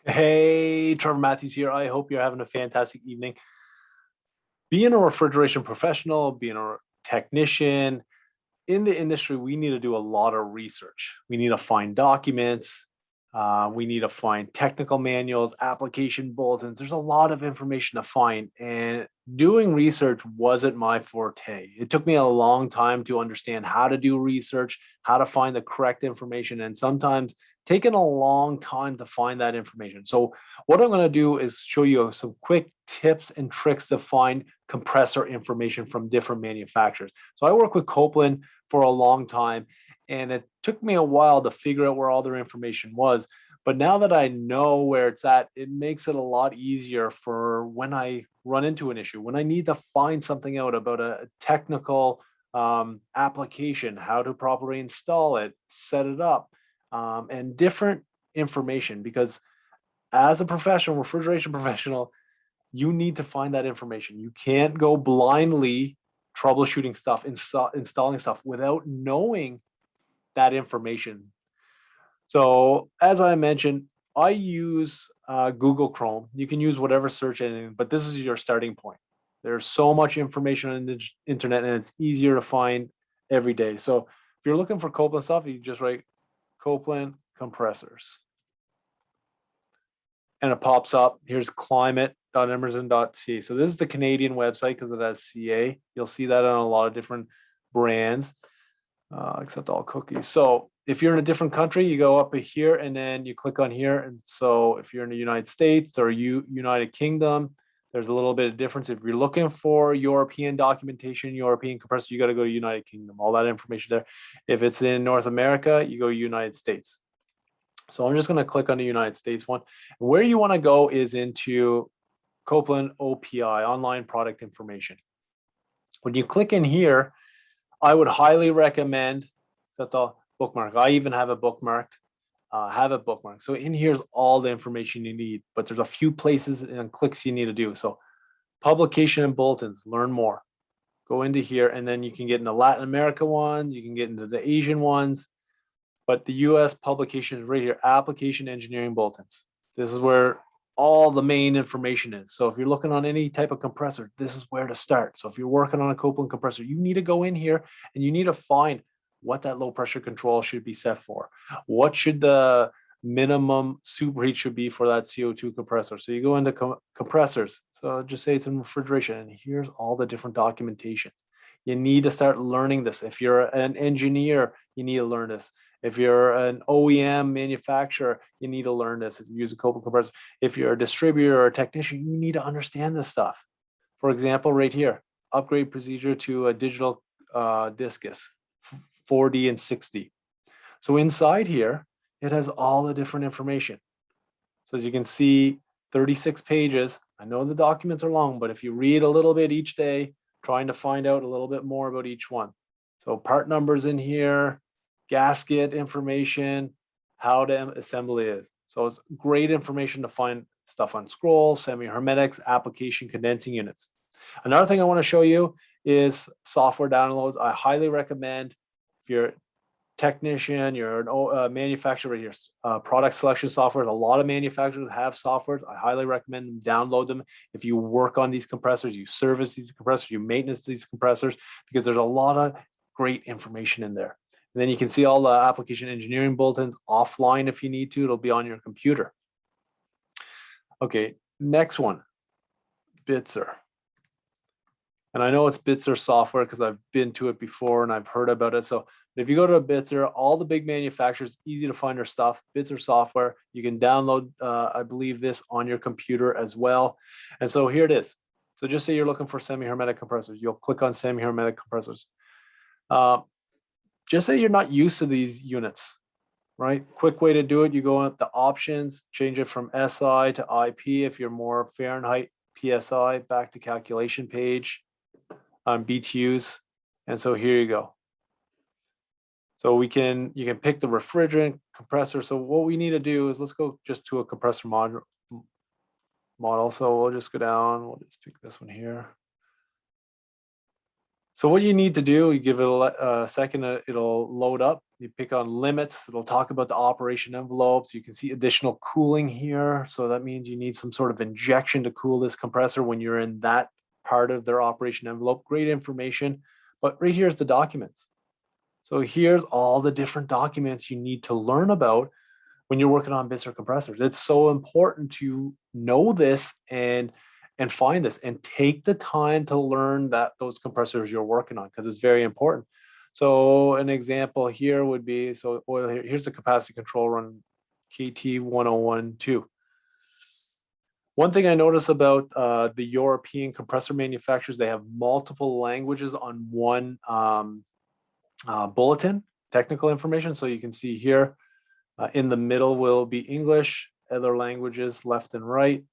Hey, Trevor Matthews here. I hope you're having a fantastic evening. Being a refrigeration professional, being a technician in the industry, we need to do a lot of research. We need to find documents. We need to find technical manuals, application bulletins. There's a lot of information to find, and doing research wasn't my forte. It took me a long time to understand how to do research, how to find the correct information, and sometimes taken a long time to find that information. So what I'm going to do is show you some quick tips and tricks to find compressor information from different manufacturers. So I work with Copeland for a long time, and it took me a while to figure out where all their information was. But now that I know where it's at, it makes it a lot easier for when I run into an issue, when I need to find something out about a technical application, how to properly install it, set it up, and different information. Because as a professional, refrigeration professional, you need to find that information. You can't go blindly troubleshooting stuff, installing stuff without knowing that information. So, as I mentioned, I use Google Chrome. You can use whatever search engine, but this is your starting point. There's so much information on the internet, and it's easier to find every day. So, if you're looking for Copeland stuff, you just write Copeland compressors, and it pops up. Here's climate.emerson.ca. So, this is the Canadian website because it has CA. You'll see that on a lot of different brands, except all cookies. So, if you're in a different country, you go up here and then you click on here. And so if you're in the United States or United Kingdom, there's a little bit of difference. If you're looking for European documentation, European compressor, you got to go to United Kingdom, all that information there. If it's in North America, you go to United States. So I'm just going to click on the United States one. Where you want to go is into Copeland OPI, online product information. When you click in here, I would highly recommend set the bookmark. I even have it bookmarked. So in here's all the information you need, but there's a few places and clicks you need to do. So publication and bulletins, learn more. Go into here, and then you can get into Latin America ones, you can get into the Asian ones, but the US publication is right here, application engineering bulletins. This is where all the main information is. So if you're looking on any type of compressor, this is where to start. So if you're working on a Copeland compressor, you need to go in here and you need to find what that low pressure control should be set for. What should the minimum superheat should be for that CO2 compressor. So you go into compressors. So just say it's in refrigeration, and here's all the different documentations. You need to start learning this. If you're an engineer, you need to learn this. If you're an OEM manufacturer, you need to learn this. If you use a Copeland compressor, if you're a distributor or a technician, you need to understand this stuff. For example, right here, upgrade procedure to a digital discus, 4D and 6D. So inside here, it has all the different information. So as you can see, 36 pages. I know the documents are long, but if you read a little bit each day, trying to find out a little bit more about each one. So part numbers in here, gasket information, how to assemble it is. So it's great information to find stuff on scroll, semi-hermetics, application condensing units. Another thing I want to show you is software downloads. I highly recommend, if you're a technician, you're a manufacturer, your product selection software. A lot of manufacturers have softwares. I highly recommend download them. If you work on these compressors, you service these compressors, you maintenance these compressors, because there's a lot of great information in there. And then you can see all the application engineering bulletins offline if you need to. It'll be on your computer. Okay, next one, Bitzer. And I know it's Bitzer software because I've been to it before and I've heard about it. So if you go to a Bitzer, all the big manufacturers, easy to find their stuff. Bitzer software, you can download, I believe, this on your computer as well. And so here it is. So just say you're looking for semi-hermetic compressors. You'll click on semi-hermetic compressors. Just say you're not used to these units, right? Quick way to do it, you go at the options, change it from SI to IP if you're more Fahrenheit, PSI, back to calculation page on BTUs. And so here you go. So you can pick the refrigerant compressor. So what we need to do is let's go just to a compressor model. So we'll just go down, we'll just pick this one here. So what you need to do, you give it a second, it'll load up. You pick on limits. It'll talk about the operation envelopes. You can see additional cooling here. So that means you need some sort of injection to cool this compressor when you're in that part of their operation envelope. Great information. But right here's the documents. So here's all the different documents you need to learn about when you're working on Bitzer compressors. It's so important to know this and find this and take the time to learn that those compressors you're working on, because it's very important. So an example here would be, so oil here, here's the capacity control run KT 1012. One thing I notice about the European compressor manufacturers, they have multiple languages on one bulletin, technical information. So you can see here, in the middle will be English, other languages left and right.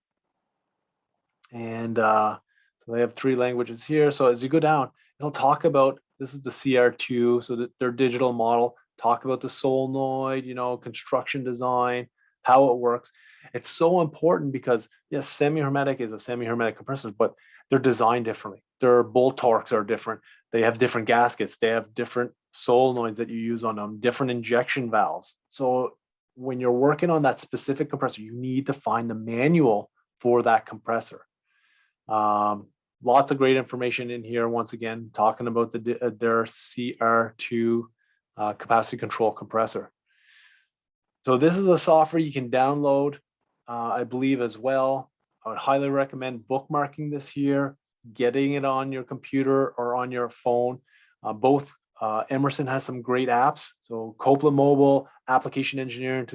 And so they have 3 languages here. So as you go down, it'll talk about, this is the CR2, so that their digital model, talk about the solenoid, construction design, how it works. It's so important because, yes, semi-hermetic is a semi-hermetic compressor, but they're designed differently. Their bolt torques are different. They have different gaskets. They have different solenoids that you use on them, different injection valves. So when you're working on that specific compressor, you need to find the manual for that compressor. Lots of great information in here. Once again, talking about their CR2 capacity control compressor. So this is a software you can download, I believe, as well. I would highly recommend bookmarking this here, getting it on your computer or on your phone. Both Emerson has some great apps. So Copeland Mobile, Application Engineering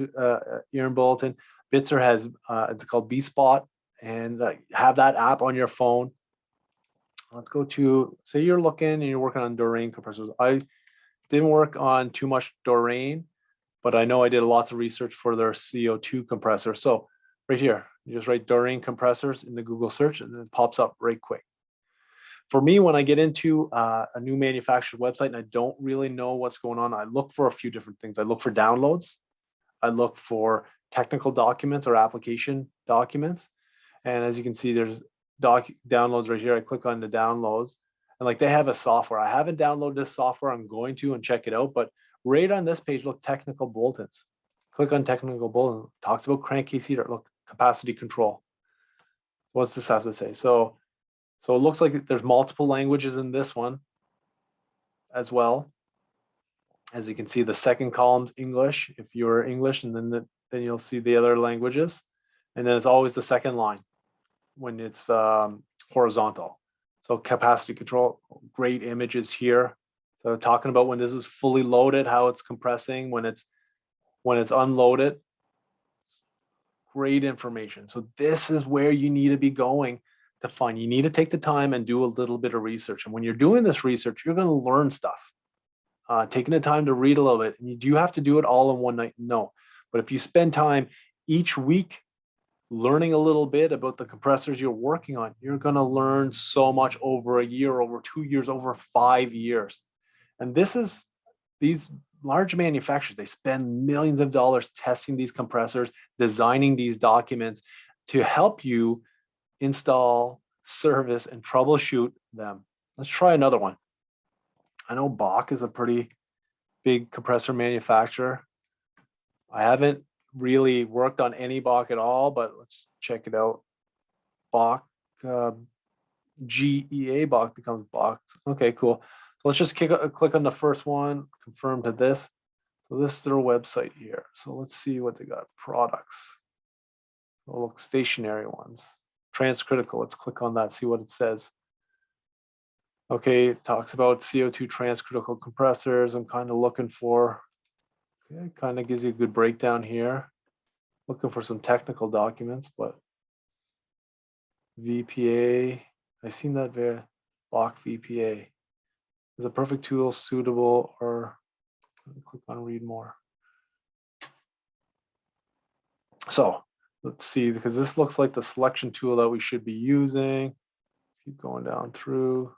Bulletin. Bitzer has, it's called B-Spot, and have that app on your phone. Let's go to, say you're looking and you're working on Dorian compressors. I didn't work on too much Dorian, but I know I did lots of research for their CO2 compressor. So right here, you just write Dorian compressors in the Google search and it pops up right quick. For me, when I get into a new manufacturer's website and I don't really know what's going on, I look for a few different things. I look for downloads. I look for technical documents or application documents. And as you can see, there's downloads right here. I click on the downloads and like they have a software. I haven't downloaded this software. I'm going to and check it out. But right on this page, look, technical bulletins. Click on technical bulletin. Talks about crankcase heater. Look, capacity control. What's this have to say? So it looks like there's multiple languages in this one as well. As you can see, the second column's English, if you're English, and then you'll see the other languages. And then it's always the second line when it's horizontal. So capacity control, great images here. So talking about when this is fully loaded, how it's compressing, when it's unloaded, great information. So this is where you need to be going to find. You need to take the time and do a little bit of research. And when you're doing this research, you're going to learn stuff. Taking the time to read a little bit. And do you have to do it all in one night? No. But if you spend time each week learning a little bit about the compressors you're working on, you're going to learn so much over a year, over 2 years, over 5 years. And these large manufacturers, they spend millions of dollars testing these compressors, designing these documents to help you install, service, and troubleshoot them. Let's try another one. I know Bock is a pretty big compressor manufacturer. I haven't really worked on any Bock at all, but let's check it out. Bock, GEA, Bock becomes Bock. Okay, cool. So let's just click on the first one, confirm to this. So this is their website here. So let's see what they got. Products. So look, stationary ones. Transcritical. Let's click on that, see what it says. Okay, it talks about CO2 transcritical compressors. I'm kind of looking for, okay, kind of gives you a good breakdown here. Looking for some technical documents, but VPA, I seen that there, Block VPA. Is a perfect tool suitable, or click on read more. So let's see, because this looks like the selection tool that we should be using. Keep going down through.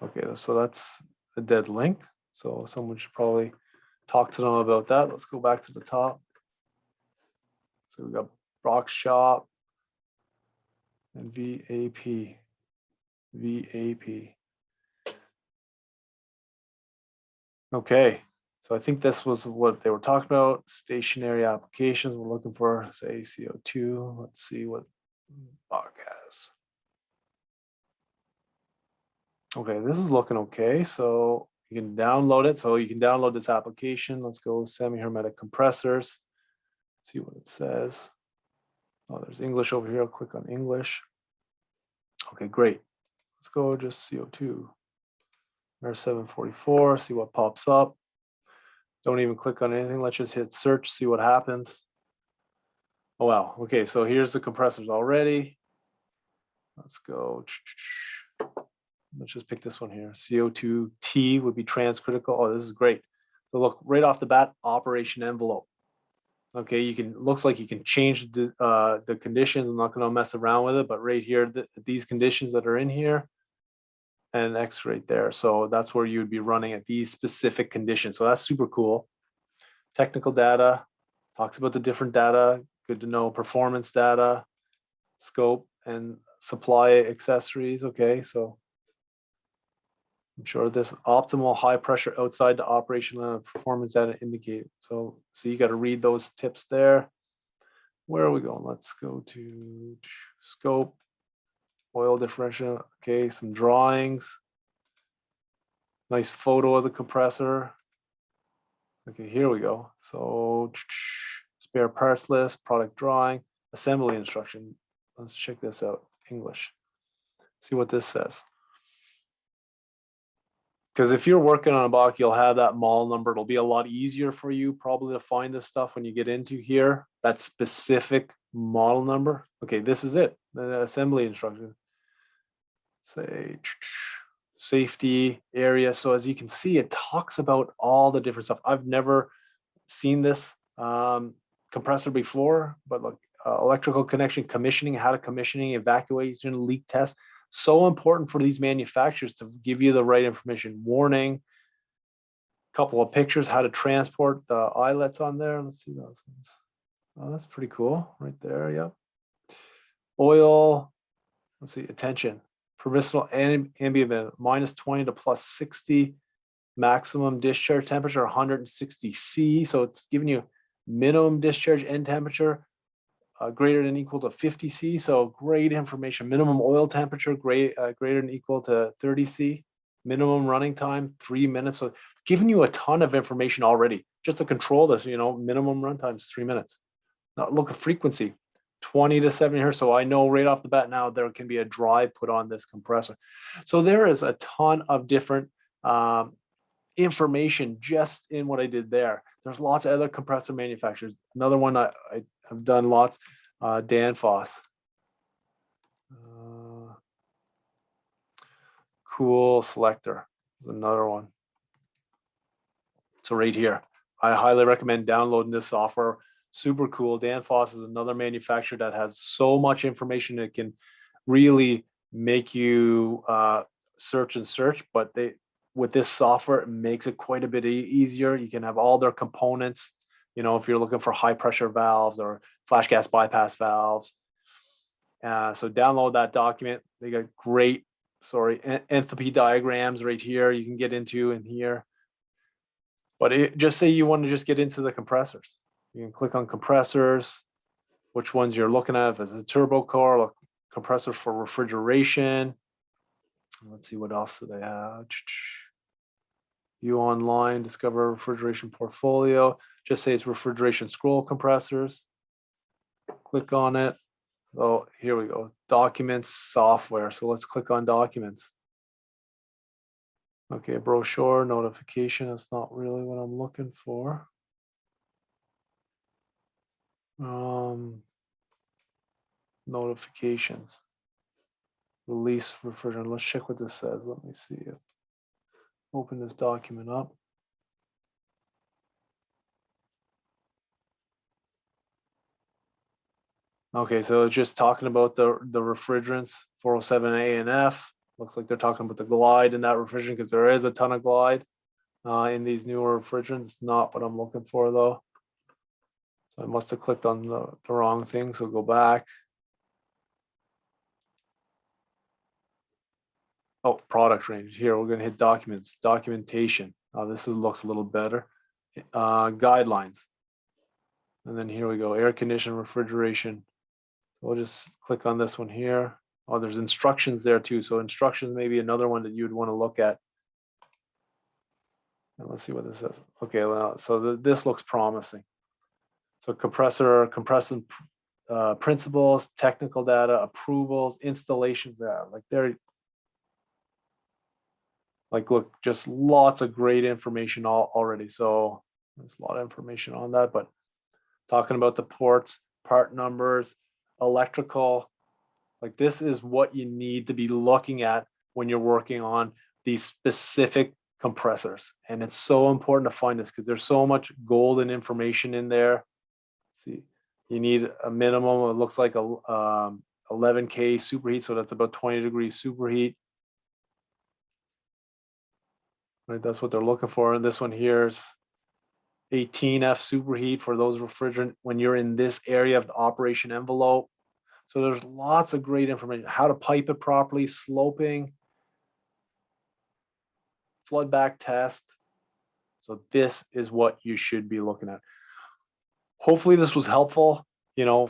Okay, so that's a dead link. So someone should probably talk to them about that. Let's go back to the top. So we got BoxShop and VAP. Okay, so I think this was what they were talking about. Stationary applications. We're looking for, say, CO2. Let's see what Bach has. Okay, this is looking okay. So you can download it. So you can download this application. Let's go semi-hermetic compressors. See what it says. Oh, there's English over here. I'll click on English. Okay, great. Let's go just CO2. There's 744. See what pops up. Don't even click on anything. Let's just hit search, see what happens. Oh, wow. Okay, so here's the compressors already. Let's go. Let's just pick this one here. CO2T would be transcritical. Oh, this is great. So look, right off the bat, operation envelope. Okay, you can, looks like you can change the conditions. I'm not going to mess around with it, but right here, these conditions that are in here, and X right there. So that's where you would be running at these specific conditions. So that's super cool. Technical data, talks about the different data. Good to know. Performance data, scope, and supply accessories. Okay, so I'm sure this optimal high pressure outside the operation performance data indicate. So you got to read those tips there. Where are we going? Let's go to scope, oil differential. Okay, some drawings. Nice photo of the compressor. Okay, here we go. So spare parts list, product drawing, assembly instruction. Let's check this out. English. See what this says. Because if you're working on a Bach, you'll have that model number. It'll be a lot easier for you probably to find this stuff when you get into here. That specific model number. Okay, this is it. The assembly instruction. Say safety area. So as you can see, it talks about all the different stuff. I've never seen this compressor before, but look, electrical connection, commissioning, how to commissioning, evacuation, leak test. So important for these manufacturers to give you the right information. Warning, couple of pictures, how to transport the eyelets on there. Let's see those ones. Oh, that's pretty cool right there. Yep. Oil. Let's see, attention. Permissible ambient minus 20 to plus 60. Maximum discharge temperature 160 C. So it's giving you minimum discharge end temperature greater than equal to 50 C. So great information. Minimum oil temperature greater than equal to 30 C. Minimum running time 3 minutes. So giving you a ton of information already just to control this. Minimum run time is 3 minutes. Now look at frequency. 20 to 70 hertz. So I know right off the bat now there can be a drive put on this compressor. So there is a ton of different information just in what I did there. There's lots of other compressor manufacturers. Another one I have done lots, Danfoss. Cool selector is another one. So right here, I highly recommend downloading this software. Super cool. Danfoss is another manufacturer that has so much information it can really make you search, but with this software, it makes it quite a bit easier. You can have all their components, if you're looking for high pressure valves or flash gas bypass valves. So download that document. They got great, enthalpy diagrams right here you can get into in here. But just say you want to just get into the compressors. You can click on compressors, which ones you're looking at. If it's a turbo core, look, compressor for refrigeration. Let's see what else do they have. View online, discover refrigeration portfolio. Just say it's refrigeration scroll compressors. Click on it. Oh, here we go. Documents, software. So let's click on documents. Okay, brochure, notification. That's not really what I'm looking for. Notifications. Release refrigerant. Let's check what this says. Let me see it. Open this document up. Okay, so it's just talking about the refrigerants, 407A and F. Looks like they're talking about the glide in that refrigerant because there is a ton of glide in these newer refrigerants. Not what I'm looking for though. So I must have clicked on the wrong thing. So go back. Oh, product range. Here, we're going to hit documents, documentation. Looks a little better. Guidelines. And then here we go, air conditioning, refrigeration. We'll just click on this one here. Oh, there's instructions there too. So instructions may be another one that you'd want to look at. And let's see what this says. Okay, well, so this looks promising. So compressor principles, technical data, approvals, installations. Look, just lots of great information already. So there's a lot of information on that, but talking about the ports, part numbers, electrical, like this is what you need to be looking at when you're working on these specific compressors. And it's so important to find this because there's so much golden information in there. See, you need a minimum, it looks like a 11K superheat, so that's about 20 degrees superheat. Right, that's what they're looking for. And this one here is 18F superheat for those refrigerant when you're in this area of the operation envelope. So there's lots of great information, how to pipe it properly, sloping, flood back test. So this is what you should be looking at. Hopefully this was helpful. You know,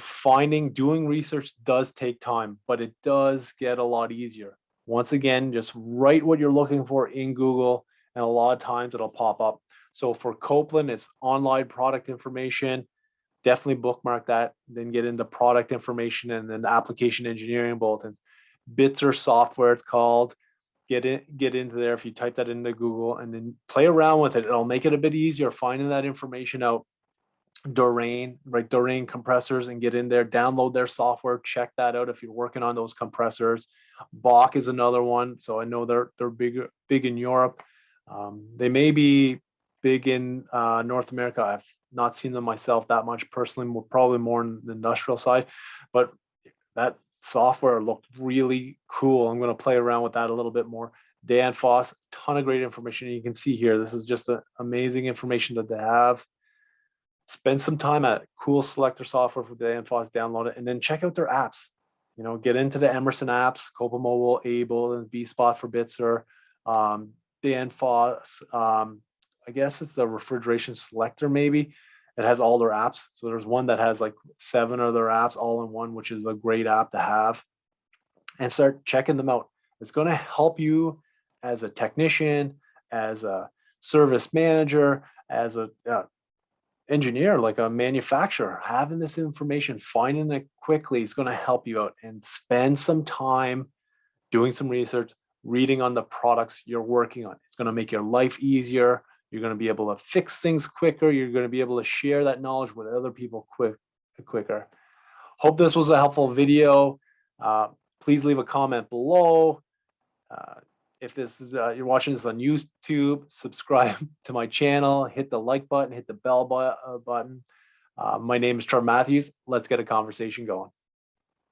doing research does take time, but it does get a lot easier. Once again, just write what you're looking for in Google, and a lot of times it'll pop up. So for Copeland, it's online product information. Definitely bookmark that, then get into product information and then application engineering bulletins. Bitzer software, it's called. Get into there if you type that into Google and then play around with it. It'll make it a bit easier finding that information out. Dorain, right? Dorain compressors, and get in there, download their software, check that out if you're working on those compressors. Bach is another one. So I know they're big in Europe. They may be big in North America. I've not seen them myself that much personally, probably more on the industrial side, but that software looked really cool. I'm going to play around with that a little bit more. Danfoss, ton of great information. You can see here, this is just amazing information that they have. Spend some time at Cool Selector software for Danfoss, download it, and then check out their apps. You know, get into the Emerson apps, Copa Mobile, Able, and B-Spot for Bitzer. Danfoss, I guess it's the refrigeration selector maybe. It has all their apps. So there's one that has like 7 of their apps all in one, which is a great app to have. And start checking them out. It's going to help you as a technician, as a service manager, as a engineer, like a manufacturer. Having this information, finding it quickly is going to help you out. And spend some time doing some research, reading on the products you're working on. It's going to make your life easier. You're going to be able to fix things quicker. You're going to be able to share that knowledge with other people quicker. Hope this was a helpful video. Please leave a comment below. If this is you're watching this on YouTube, subscribe to my channel, hit the like button, hit the bell button. My name is Trevor Matthews. Let's get a conversation going.